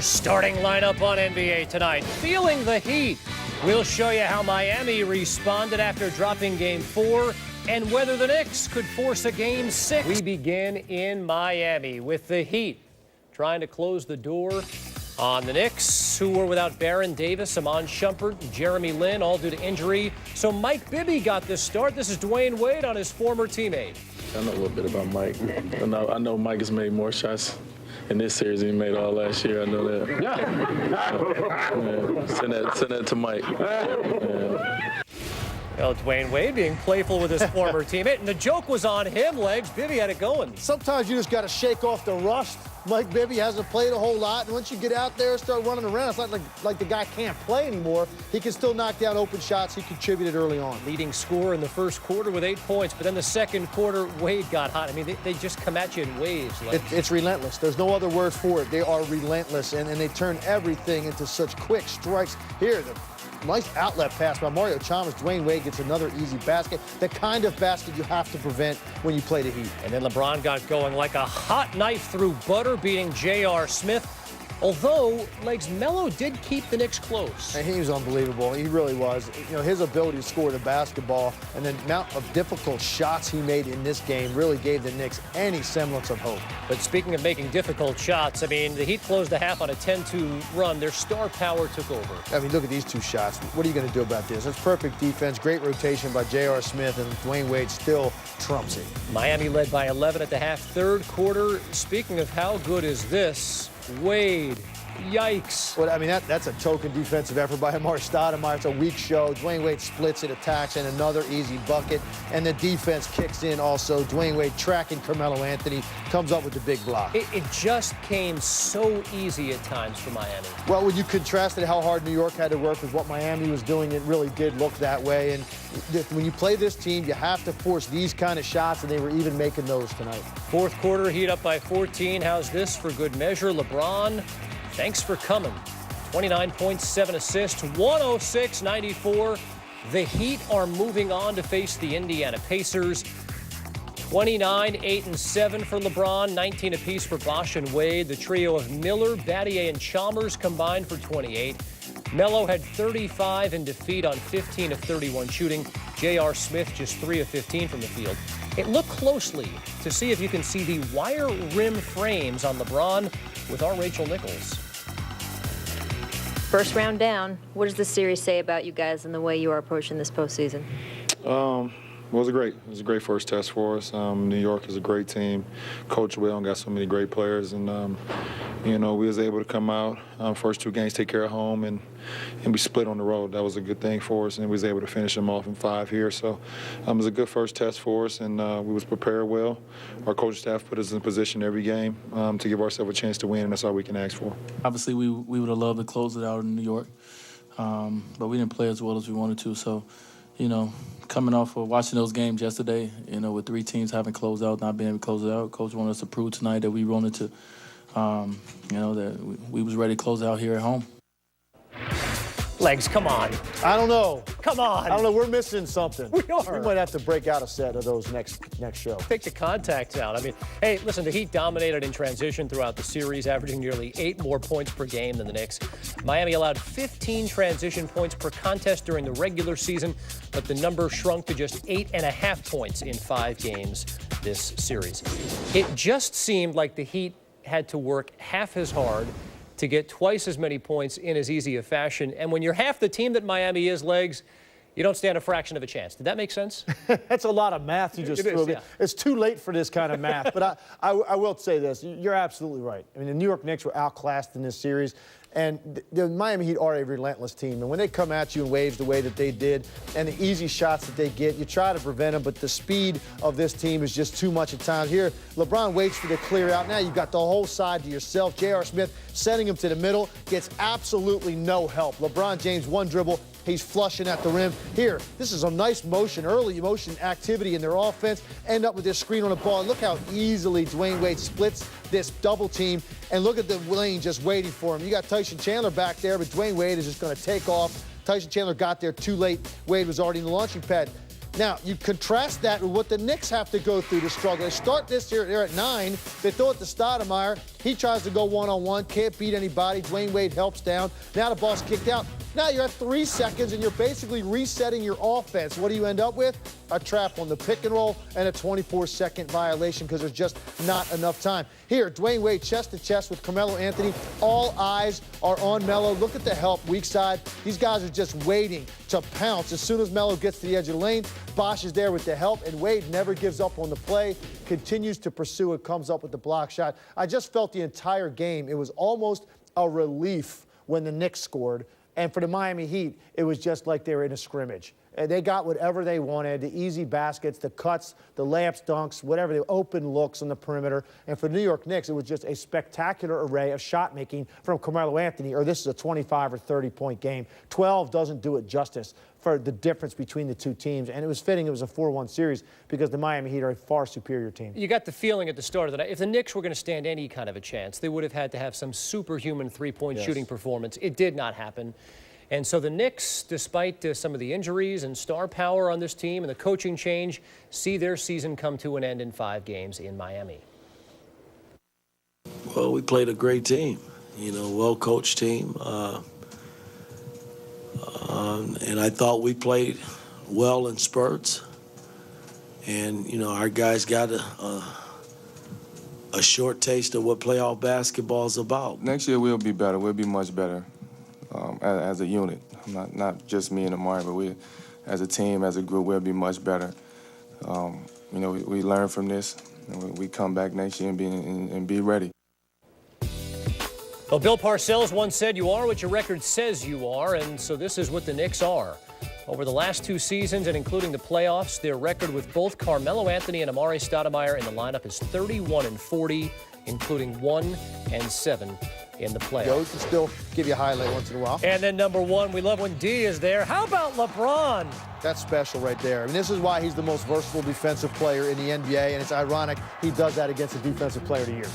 starting lineup on NBA tonight. Feeling the heat. We'll show you how Miami responded after dropping Game 4 and whether the Knicks could force a Game 6. We begin in Miami with the Heat trying to close the door on the Knicks, who were without Baron Davis, Iman Shumpert, and Jeremy Lin, all due to injury. So Mike Bibby got this start. This is Dwayne Wade on his former teammate. I know a little bit about Mike. I know Mike has made more shots in this series than he made all last year. I know that. Yeah. Send that to Mike. Yeah. Well, Dwayne Wade being playful with his former teammate, and the joke was on him, Legs. Bibby had it going. Sometimes you just got to shake off the rust. Mike Bibby hasn't played a whole lot, and once you get out there and start running around, it's not like the guy can't play anymore. He can still knock down open shots. He contributed early on. Leading scorer in the first quarter with 8 points, but then the second quarter, Wade got hot. I mean, they just come at you in waves. It's relentless. There's no other word for it. They are relentless, and they turn everything into such quick strikes. Here, the nice outlet pass by Mario Chalmers. Dwayne Wade gets another easy basket. The kind of basket you have to prevent when you play the Heat. And then LeBron got going like a hot knife through butter, beating J.R. Smith. Although, Legs, Melo did keep the Knicks close. And he was unbelievable. He really was. You know, his ability to score the basketball and the amount of difficult shots he made in this game really gave the Knicks any semblance of hope. But speaking of making difficult shots, I mean, the Heat closed the half on a 10-2 run. Their star power took over. I mean, look at these two shots. What are you going to do about this? It's perfect defense, great rotation by J.R. Smith, and Dwayne Wade still trumps it. Miami led by 11 at the half. Third quarter, speaking of how good is this, Wade, yikes. Well, I mean, that's a token defensive effort by Amar Stoudemire. It's a weak show. Dwayne Wade splits it, attacks, and another easy bucket. And the defense kicks in also. Dwayne Wade tracking Carmelo Anthony, comes up with the big block. It just came so easy at times for Miami. Well, when you contrasted how hard New York had to work with what Miami was doing, it really did look that way. And when you play this team, you have to force these kind of shots, and they were even making those tonight. Fourth quarter, Heat up by 14. How's this for good measure? LeBron, thanks for coming. 29 points, 7 assists, 106-94. The Heat are moving on to face the Indiana Pacers. 29, 8, and 7 for LeBron, 19 apiece for Bosh and Wade. The trio of Miller, Battier, and Chalmers combined for 28. Melo had 35 in defeat on 15 of 31 shooting. J.R. Smith just 3 of 15 from the field. Look closely to see if you can see the wire rim frames on LeBron with our Rachel Nichols. First round down. What does this series say about you guys and the way you are approaching this postseason? It was a great first test for us. New York is a great team, coached well, and got so many great players. And you know, we was able to come out first 2 games, take care of home, and we split on the road. That was a good thing for us, and we was able to finish them off in 5 here. So it was a good first test for us, and we was prepared well. Our coaching staff put us in position every game to give ourselves a chance to win, and that's all we can ask for. Obviously, we would have loved to close it out in New York, but we didn't play as well as we wanted to. So, you know, coming off of watching those games yesterday, you know, with 3 teams having closed out, not being able to close it out, Coach wanted us to prove tonight that we wanted to, you know, that we was ready to close out here at home. Legs, come on. I don't know. Come on. I don't know. We're missing something. We are. We might have to break out a set of those next show. Take the contacts out. I mean, hey, listen, the Heat dominated in transition throughout the series, averaging nearly 8 more points per game than the Knicks. Miami allowed 15 transition points per contest during the regular season, but the number shrunk to just 8.5 points in 5 games this series. It just seemed like the Heat had to work half as hard to get twice as many points in as easy a fashion. And when you're half the team that Miami is, Legs, you don't stand a fraction of a chance. Did that make sense? That's a lot of math you just threw. Yeah. It's too late for this kind of math. But I will say this. You're absolutely right. I mean, the New York Knicks were outclassed in this series. And the Miami Heat are a relentless team. And when they come at you in waves the way that they did and the easy shots that they get, you try to prevent them, but the speed of this team is just too much at times. Here, LeBron waits for the clear out. Now you've got the whole side to yourself. J.R. Smith sending him to the middle, gets absolutely no help. LeBron James, 1 dribble. He's flushing at the rim. Here, this is a nice motion, early motion activity in their offense. End up with this screen on the ball. And look how easily Dwayne Wade splits this double team. And look at the lane just waiting for him. You got Tyson Chandler back there, but Dwayne Wade is just going to take off. Tyson Chandler got there too late. Wade was already in the launching pad. Now, you contrast that with what the Knicks have to go through to struggle. They start this here, they're at 9. They throw it to Stoudemire. He tries to go one-on-one, can't beat anybody. Dwayne Wade helps down. Now the ball's kicked out. Now you're at 3 seconds, and you're basically resetting your offense. What do you end up with? A trap on the pick and roll and a 24-second violation because there's just not enough time. Here, Dwayne Wade chest to chest with Carmelo Anthony. All eyes are on Melo. Look at the help, weak side. These guys are just waiting to pounce. As soon as Melo gets to the edge of the lane, Bosh is there with the help, and Wade never gives up on the play, continues to pursue it, comes up with the block shot. I just felt the entire game, it was almost a relief when the Knicks scored. And for the Miami Heat, it was just like they were in a scrimmage. And they got whatever they wanted, the easy baskets, the cuts, the layups, dunks, whatever, the open looks on the perimeter. And for the New York Knicks, it was just a spectacular array of shot making from Carmelo Anthony, or this is a 25 or 30-point game. 12 doesn't do it justice for the difference between the two teams. And it was fitting it was a 4-1 series because the Miami Heat are a far superior team. You got the feeling at the start of the night, if the Knicks were going to stand any kind of a chance, they would have had to have some superhuman three-point shooting performance. It did not happen. And so the Knicks, despite some of the injuries and star power on this team and the coaching change, see their season come to an end in 5 games in Miami. Well, we played a great team, well-coached team. And I thought we played well in spurts. And, our guys got a short taste of what playoff basketball is about. Next year we'll be better. We'll be much better as a unit. Not just me and Amari, but we, as a team, as a group, we'll be much better. We learn from this, and we come back next year and be ready. Well, Bill Parcells once said, "You are what your record says you are," and so this is what the Knicks are. Over the last 2 seasons, and including the playoffs, their record with both Carmelo Anthony and Amari Stoudemire in the lineup is 31-40, including 1-7 in the playoffs. Joe can still give you a highlight once in a while. And then number 1, we love when D is there. How about LeBron? That's special right there. I mean, this is why he's the most versatile defensive player in the NBA, and it's ironic he does that against a defensive player of the year.